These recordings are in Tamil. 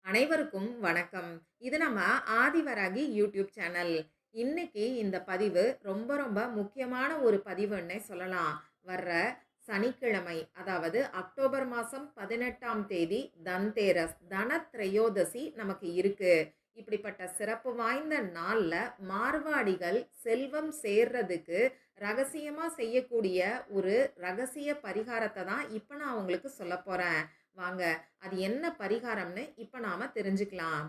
அனைவருக்கும் வணக்கம். இது நம்ம ஆதிவராகி யூடியூப் சேனல். இன்னைக்கு இந்த பதிவு ரொம்ப ரொம்ப முக்கியமான ஒரு பதிவுன்னே சொல்லலாம். வர்ற சனிக்கிழமை, அதாவது அக்டோபர் மாதம் 18ஆம் தேதி தன்தேரஸ், தனத்ரயோதசி நமக்கு இருக்கு. இப்படிப்பட்ட சிறப்பு வாய்ந்த நாள்ல மார்வாடிகள் செல்வம் சேர்றதுக்கு ரகசியமா செய்யக்கூடிய ஒரு ரகசிய பரிகாரத்தை தான் இப்ப நான் உங்களுக்கு சொல்லப் போறேன். வாங்க, அது என்ன பரிகாரம்னு இப்ப நாம தெரிஞ்சுக்கலாம்.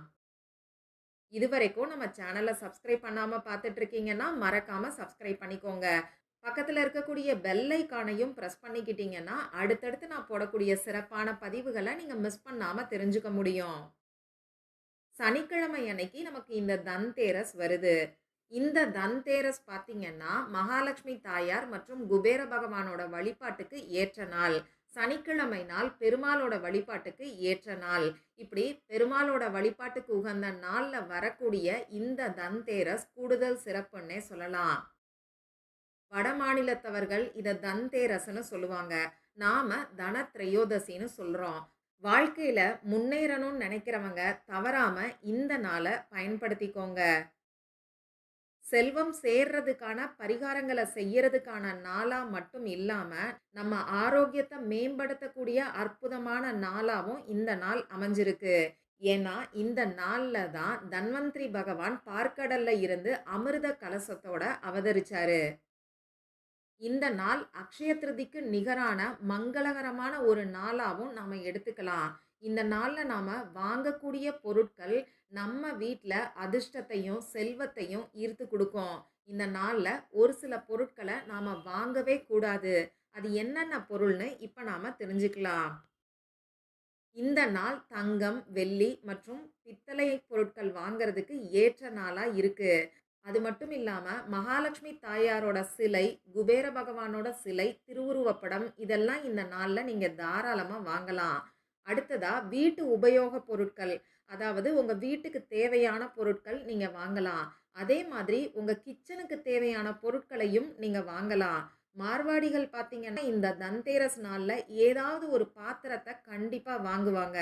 இதுவரைக்கும் நம்ம சேனலை சப்ஸ்கிரைப் பண்ணாம பார்த்துட்டு இருக்கீங்கன்னா மறக்காம சப்ஸ்கிரைப் பண்ணிக்கோங்க. பக்கத்துல இருக்கக்கூடிய பெல் ஐகானையும் பிரஸ் பண்ணிக்கிட்டீங்கன்னா அடுத்தடுத்து நான் போடக்கூடிய சிறப்பான பதிவுகளை நீங்க மிஸ் பண்ணாம தெரிஞ்சுக்க முடியும். சனிக்கிழமை அன்னைக்கு நமக்கு இந்த தன்தேரஸ் வருது. இந்த தன்தேரஸ் பார்த்தீங்கன்னா மகாலட்சுமி தாயார் மற்றும் குபேர பகவானோட வழிபாட்டுக்கு ஏற்ற நாள். சனிக்கிழமை நாள் பெருமாளோட வழிபாட்டுக்கு ஏற்ற நாள். இப்படி பெருமாளோட வழிபாட்டுக்கு உகந்த நாள்ல வரக்கூடிய இந்த தன்தேரஸ் கூடுதல் சிறப்புன்னே சொல்லலாம். வட மாநிலத்தவர்கள் இதை தன்தேரஸ்ன்னு சொல்லுவாங்க. நாம தனத்ரயோதசின்னு சொல்றோம். வாழ்க்கையில முன்னேறணும்னு நினைக்கிறவங்க தவறாம இந்த நாளை பயன்படுத்திக்கோங்க. செல்வம் சேர்றதுக்கான பரிகாரங்களை செய்யறதுக்கான நாளா மட்டும் இல்லாம நம்ம ஆரோக்கியத்தை மேம்படுத்தக்கூடிய அற்புதமான நாளாவும் இந்த நாள் அமைஞ்சிருக்கு. ஏன்னா இந்த நாள்ல தான் தன்வந்திரி பகவான் பார்க்கடல்ல இருந்து அமிர்த கலசத்தோட அவதரிச்சாரு. இந்த நாள் அக்ஷய திருதிக்கு நிகரான மங்களகரமான ஒரு நாளாவும் நாம எடுத்துக்கலாம். இந்த நாள்ல நாம வாங்கக்கூடிய பொருட்கள் நம்ம வீட்ல அதிர்ஷ்டத்தையும் செல்வத்தையும் ஈர்த்து கொடுக்கும். இந்த நாள்ல ஒரு சில பொருட்களை நாம வாங்கவே கூடாது. அது என்னென்ன பொருள்னு இப்ப நாம தெரிஞ்சுக்கலாம். இந்த நாள் தங்கம், வெள்ளி மற்றும் பித்தளை பொருட்கள் வாங்குறதுக்கு ஏற்ற நாளா இருக்கு. அது மட்டும் இல்லாம மகாலட்சுமி தாயாரோட சிலை, குபேர பகவானோட சிலை, திருவுருவப்படம் இதெல்லாம் இந்த நாள்ல நீங்க தாராளமா வாங்கலாம். அடுத்ததா வீட்டு உபயோக பொருட்கள், அதாவது உங்க வீட்டுக்கு தேவையான பொருட்கள் நீங்க வாங்கலாம். அதே மாதிரி உங்க கிச்சனுக்கு தேவையான பொருட்களையும் நீங்க வாங்கலாம். மார்வாடிகள் பார்த்தீங்கன்னா இந்த தன்தேரஸ் நாள்ல ஏதாவது ஒரு பாத்திரத்தை கண்டிப்பா வாங்குவாங்க.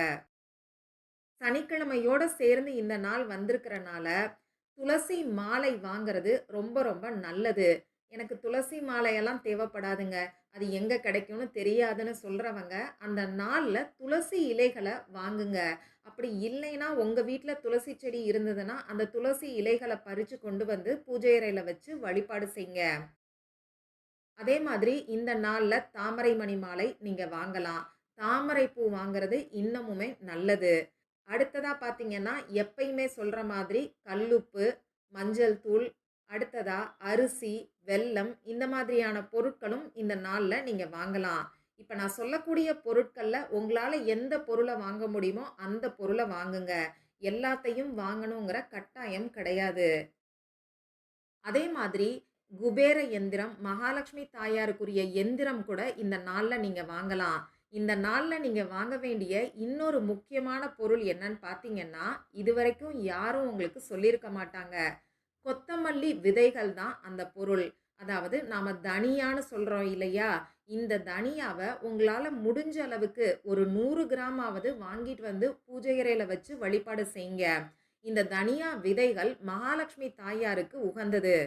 சனிக்கிழமையோட சேர்ந்து இந்த நாள் வந்திருக்கிறனால துளசி மாலை வாங்குறது ரொம்ப ரொம்ப நல்லது. எனக்கு துளசி மாலையெல்லாம் தேவைப்படாதுங்க. அது எங்க கிடைக்கும்னு தெரியாதுன்னு சொல்றவங்க, அந்த நாள்ல துளசி இலைகள வாங்குங்க. அப்படி இல்லைன்னா உங்க வீட்ல துளசி செடி இருந்ததுன்னா, அந்த துளசி இலைகள பறிச்சு கொண்டு வந்து பூஜை அறையில வச்சு வழிபாடு செய்யுங்க. அதே மாதிரி இந்த நாள்ல தாமரை மணி மாலை நீங்க வாங்கலாம். தாமரை பூ வாங்குறது இன்னமுமே நல்லது. அடுத்ததா பார்த்தீங்கன்னா, எப்பயுமே சொல்ற மாதிரி கல்லுப்பு, மஞ்சள் தூள், அடுத்ததா அரிசி, வெல்லம் இந்த மாதிரியான பொருட்களும் இந்த நாள்ல நீங்க வாங்கலாம். இப்ப நான் சொல்லக்கூடிய பொருட்கள்ல உங்களால எந்த பொருள வாங்க முடியுமோ அந்த பொருள வாங்குங்க. எல்லாத்தையும் வாங்கணுங்கிற கட்டாயம் கிடையாது. அதே மாதிரி குபேர எந்திரம், மகாலட்சுமி தாயாருக்குரிய எந்திரம் கூட இந்த நாள்ல நீங்க வாங்கலாம். இந்த நாள்ல நீங்க வாங்க வேண்டிய இன்னொரு முக்கியமான பொருள் என்னன்னு பார்த்தீங்கன்னா, இதுவரைக்கும் யாரும் உங்களுக்கு சொல்லியிருக்க மாட்டாங்க. கொத்தமல்லி விதைகள் தான் அந்த பொருள். அதாவது நாம தனியான்னு சொல்றோம் இல்லையா? இந்த தனியாவ உங்களால முடிஞ்ச அளவுக்கு ஒரு 100 கிராமாவது வாங்கிட்டு வந்து பூஜை அறையில வச்சு வழிபாடு செய்யுங்க. இந்த தனியா விதைகள் மகாலட்சுமி தாயாருக்கு உகந்தது.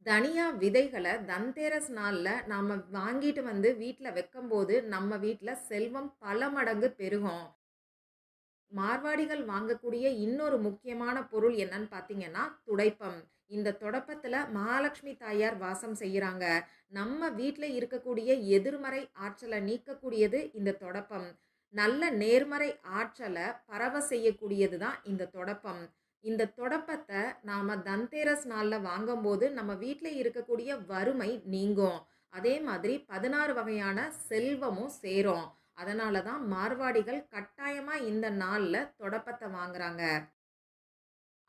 தனியா விதைகள தன்தேரஸ் நாள்ல நாம வாங்கிட்டு வந்து வீட்ல வைக்கும்போது, நம்ம வீட்ல செல்வம் பல மடங்கு பெருகும். மார்வாடிகள் வாங்கக்கூடிய இன்னொரு முக்கியமான பொருள் என்னன்னு பார்த்தீங்கன்னா, துடைப்பம். இந்த தொடப்பத்துல மகாலட்சுமி தாயார் வாசம் செய்றாங்க. நம்ம வீட்ல இருக்கக்கூடிய எதிர்மறை ஆற்றல நீக்கக்கூடியது இந்த தொடப்பம். நல்ல நேர்மறை ஆற்றல பரவ செய்யக்கூடியது தான் இந்த தொடப்பம். இந்த தொடப்பத்த நாம தன்தேரஸ் நாள்ல வாங்கும்போது, நம்ம வீட்ல இருக்கக்கூடிய வறுமை நீங்கும். அதே மாதிரி 16 வகையான செல்வமும் சேரும். அதனால தான் மார்வாடிகள் கட்டாயமா இந்த நாள்ல தொடப்பத்த வாங்குறாங்க.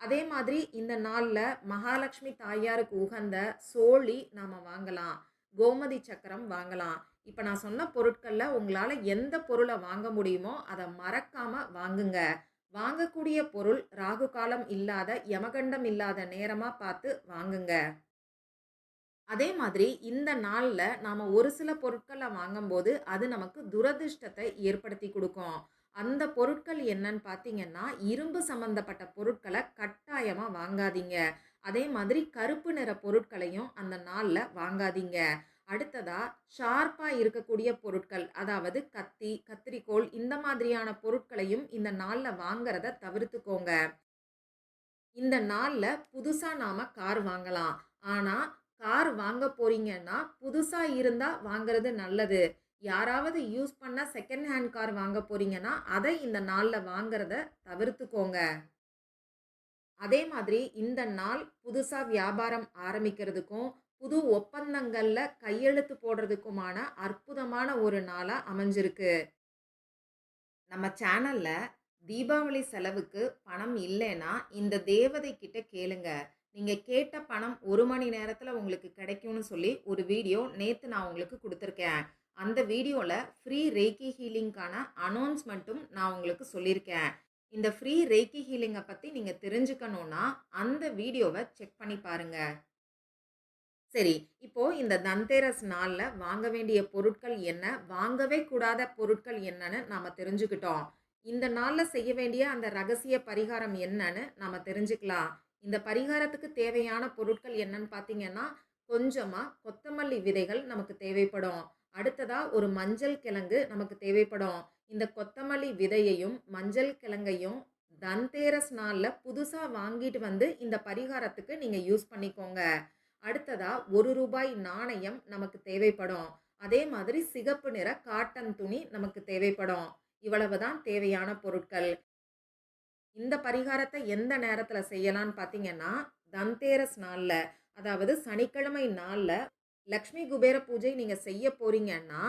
அதே மாதிரி இந்த நாள்ல மகாலட்சுமி தாயாருக்கு உகந்த சோழி நாம வாங்கலாம். கோமதி சக்கரம் வாங்கலாம். இப்ப நான் சொன்ன பொருட்கள்ல உங்களால எந்த பொருள வாங்க முடியுமோ, அத மறக்காம வாங்குங்க. வாங்கக்கூடிய பொருள் ராகு காலம் இல்லாத, யமகண்டம் இல்லாத நேரமா பார்த்து வாங்குங்க. அதே மாதிரி இந்த நாள்ல நாம ஒரு சில பொருட்கள வாங்கும்போது, அது நமக்கு துரதிர்ஷ்டத்தை ஏற்படுத்தி குடுக்கும். அந்த பொருட்கள் என்னன்னு பார்த்தீங்கன்னா, இரும்பு சம்மந்தப்பட்ட பொருட்கள கட்டாயமா வாங்காதீங்க. அதே மாதிரி கருப்பு நிற பொருட்களையும் அந்த நாள்ல வாங்காதீங்க. அடுத்ததா ஷார்ப்பா இருக்கக்கூடிய பொருட்கள், அதாவது கத்தி, கத்தரிக்கோல் இந்த மாதிரியான பொருட்களையும் இந்த நாள்ல வாங்குறத தவிர்த்துக்கோங்க. இந்த நாள்ல புதுசா நாம கார் வாங்கலாம். ஆனா, கார் வாங்க போறீங்கன்னா, புதுசா இருந்தா வாங்குறது நல்லது. யாராவது யூஸ் பண்ண செகண்ட் ஹேண்ட் கார் வாங்க போறீங்கன்னா, அத இந்த நாள்ல வாங்குறத தவிர்த்துக்கோங்க. அதே மாதிரி இந்த நாள் புதுசா வியாபாரம் ஆரம்பிக்கிறதுக்கும், புது ஒப்பந்தங்கள்ல கையெழுத்து போடுறதுக்குமான அற்புதமான ஒரு நாளா அமைஞ்சிருக்கு. நம்ம சேனல்ல தீபாவளி செலவுக்கு பணம் இல்லைன்னா, இந்த தேவதை கிட்ட கேளுங்க. நீங்க கேட்ட பணம் 1 மணி நேரத்துல உங்களுக்கு கிடைக்கும்னு சொல்லி ஒரு வீடியோ நேத்து நான் உங்களுக்கு குடுத்துருக்கேன். அந்த வீடியோல ஃப்ரீ ரெய்கி ஹீலிங்க்கான அனௌன்ஸ்மென்ட்டும் நான் உங்களுக்கு சொல்லியிருக்கேன். இந்த ஃப்ரீ ரெய்கி ஹீலிங்க பத்தி நீங்க தெரிஞ்சுக்கணும்னா, அந்த வீடியோவ செக் பண்ணி பாருங்க. சரி. இப்போ இந்த தந்தேரஸ் நாள்ல வாங்க வேண்டிய பொருட்கள் என்ன? வாங்கவே கூடாத பொருட்கள் என்னன்னு நாம தெரிஞ்சுக்கிட்டோம். இந்த நாள்ல செய்ய வேண்டிய அந்த ரகசிய பரிகாரம் என்னன்னு நாம தெரிஞ்சுக்கலாம். இந்த பரிகாரத்துக்கு தேவையான பொருட்கள் என்னன்னு பார்த்தீங்கன்னா, கொஞ்சமா கொத்தமல்லி விதைகள் நமக்கு தேவைப்படும். அடுத்ததா ஒரு மஞ்சள் கிழங்கு நமக்கு தேவைப்படும். இந்த கொத்தமல்லி விதையையும், மஞ்சள் கிழங்கையும் தந்தேரஸ் நாள்ல புதுசா வாங்கிட்டு வந்து இந்த பரிகாரத்துக்கு நீங்க யூஸ் பண்ணிக்கோங்க. அடுத்ததா ரூ. 1 நாணயம் நமக்கு தேவைப்படும். அதே மாதிரி சிகப்பு நிற காட்டன் துணி நமக்கு தேவைப்படும். இவ்வளவுதான் தேவையான பொருட்கள். இந்த பரிகாரத்த எந்த நேரத்துல செய்யலான்னு பார்த்தீங்கன்னா, தந்தேரஸ் நாள்ல, அதாவது சனிக்கிழமை நாள்ல லக்ஷ்மி குபேர பூஜை நீங்க செய்ய போறீங்கன்னா,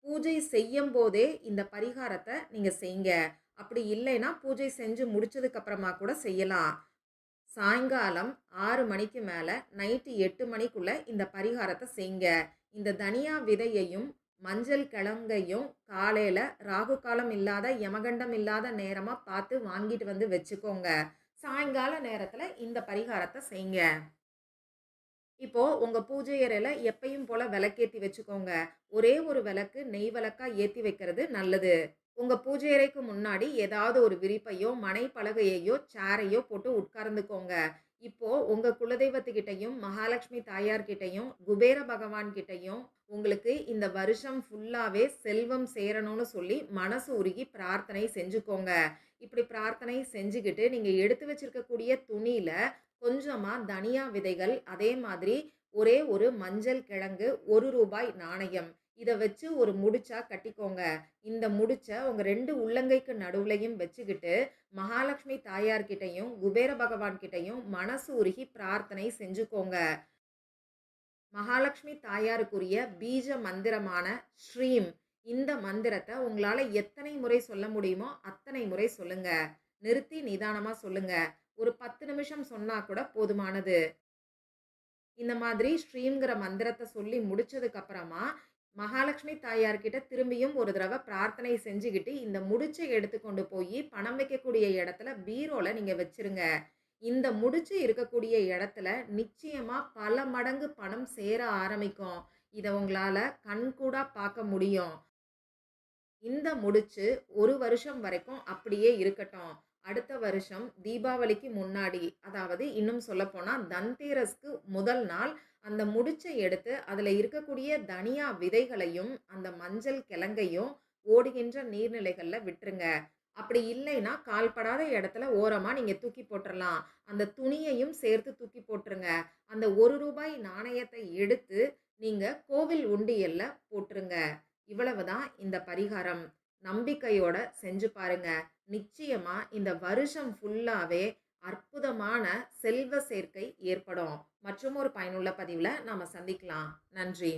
பூஜை செய்யும்போதே இந்த பரிகாரத்த நீங்க செய்யுங்க. அப்படி இல்லைன்னா, பூஜை செஞ்சு முடிச்சதுக்கு அப்புறமா கூட செய்யலாம். சாயங்காலம் 6 மணிக்கு மேல நைட்டு 8 மணிக்குள்ள இந்த பரிகாரத்த செய்ங்க. இந்த தனியா விதையையும், மஞ்சள் கிழங்கையும் காலையில ராகு காலம் இல்லாத, யமகண்டம் இல்லாத நேரமா பார்த்து வாங்கிட்டு வந்து வச்சுக்கோங்க. சாயங்கால நேரத்துல இந்த பரிகாரத்த செய்ங்க. இப்போ உங்க பூஜை அறையில எப்பயும் போல விளக்கேத்தி வச்சுக்கோங்க. ஒரே ஒரு விளக்கு நெய் விளக்கா ஏத்தி வைக்கிறது நல்லது. உங்க பூஜை அறைக்கு முன்னாடி ஏதாவது ஒரு விரிப்பையோ, மனை பலகையையோ, சேரையோ போட்டு உட்கார்ந்துக்கோங்க. இப்போ உங்க குலதெய்வத்துக்கிட்டயும், மகாலட்சுமி தாயார்கிட்டயும், குபேர பகவான் கிட்டயும் உங்களுக்கு இந்த வருஷம் ஃபுல்லாவே செல்வம் சேரணும்னு சொல்லி மனசு உருகி பிரார்த்தனை செஞ்சுக்கோங்க. இப்படி பிரார்த்தனை செஞ்சுகிட்டு நீங்க எடுத்து வச்சிருக்கக்கூடிய துணியில கொஞ்சமா தனியா விதைகள், அதே மாதிரி ஒரே ஒரு மஞ்சள் கிழங்கு, ரூ. 1 நாணயம் இத வச்சு ஒரு முடிச்சா கட்டிக்கோங்க. இந்த முடிச்ச உங்க 2 உள்ளங்கைக்கு நடுவுலயும் வச்சுக்கிட்டு, மகாலட்சுமி தாயார்கிட்டயும், குபேர பகவான் கிட்டயும் மனசு உருகி பிரார்த்தனை செஞ்சுக்கோங்க. மகாலட்சுமி தாயாருக்குரிய பீஜ மந்திரமான ஸ்ரீம் இந்த மந்திரத்த உங்களால எத்தனை முறை சொல்ல முடியுமோ, அத்தனை முறை சொல்லுங்க. நிறுத்தி நிதானமா சொல்லுங்க. ஒரு 10 நிமிஷம் சொன்னா கூட போதுமானது. இந்த மாதிரி ஸ்ரீம்ங்கிற மந்திரத்த சொல்லி முடிச்சதுக்கு அப்புறமா, மகாலட்சுமி தாயார்கிட்ட திரும்பியும் ஒரு தடவ பிரார்த்தனை செஞ்சுகிட்டு, இந்த முடிச்ச எடுத்து கொண்டு போயி பணம் வைக்கக்கூடிய இடத்துல பீரோல நீங்க வச்சுருங்க. இந்த முடிச்சு இருக்கக்கூடிய இடத்துல நிச்சயமா பல மடங்கு பணம் சேர ஆரம்பிக்கும். இத உங்களால கண்கூடா பார்க்க முடியும். இந்த முடிச்சு 1 வருஷம் வரைக்கும் அப்படியே இருக்கட்டும். அடுத்த வருஷம் தீபாவளிக்கு முன்னாடி, அதாவது இன்னும் சொல்லப்போனா தந்தேரஸ்க்கு முதல் நாள் அந்த முடிச்ச எடுத்து அதில இருக்கக்கூடிய தனியா விதைகளையும், அந்த மஞ்சள் கிழங்கையும் ஓடுகின்ற நீர்நிலைகள்ல விட்டுருங்க. அப்படி இல்லைன்னா, கால்படாத இடத்துல ஓரமா நீங்க தூக்கி போட்டுறலாம். அந்த துணியையும் சேர்த்து தூக்கி போட்டுருங்க. அந்த ரூ. 1 நாணயத்தை எடுத்து நீங்க கோவில் உண்டியல்ல போட்டுருங்க. இவ்வளவுதான் இந்த பரிகாரம். நம்பிக்கையோட செஞ்சு பாருங்க. நிச்சயமா இந்த வருஷம் ஃபுல்லாவே அற்புதமான செல்வ சேர்க்கை ஏற்படும். மற்றும் ஒரு பயனுள்ள பதிவுல நாம சந்திக்கலாம். நன்றி.